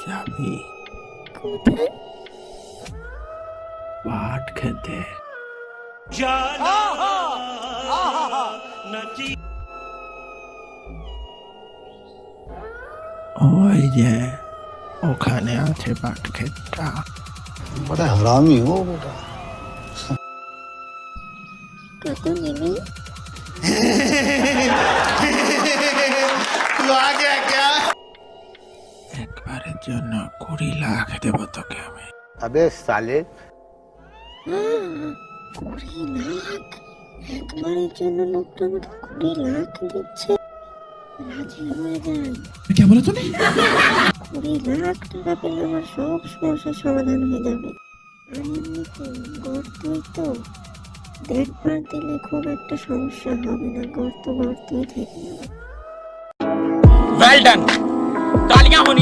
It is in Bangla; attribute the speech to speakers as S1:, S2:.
S1: যাবি
S2: কোথায়?
S1: পাট খেতে? ওই যে ওখানে আছে পাট ক্ষেতটা।
S3: बड़ा हरामी हो बेटा।
S2: কত নেবে?
S1: একবারের জন্য 20 লাখ দেবো তোকে আমি।
S3: अबे साले
S2: 20 লাখ? একবারের জন্য লোকটা আমাকে 20 লাখ দিচ্ছে। রাজি হয়ে যান।
S1: কে বলে তুমি?
S2: 20 লাখ টাকা পেলে আমার সব সমস্যার সমাধান হয়ে যাবে। আর এমনিতে গর্তই তো, দেখবার দিলে খুব একটা সমস্যা হবে না, গর্তই থেকে যাবে।
S4: Well done. तालियां होनी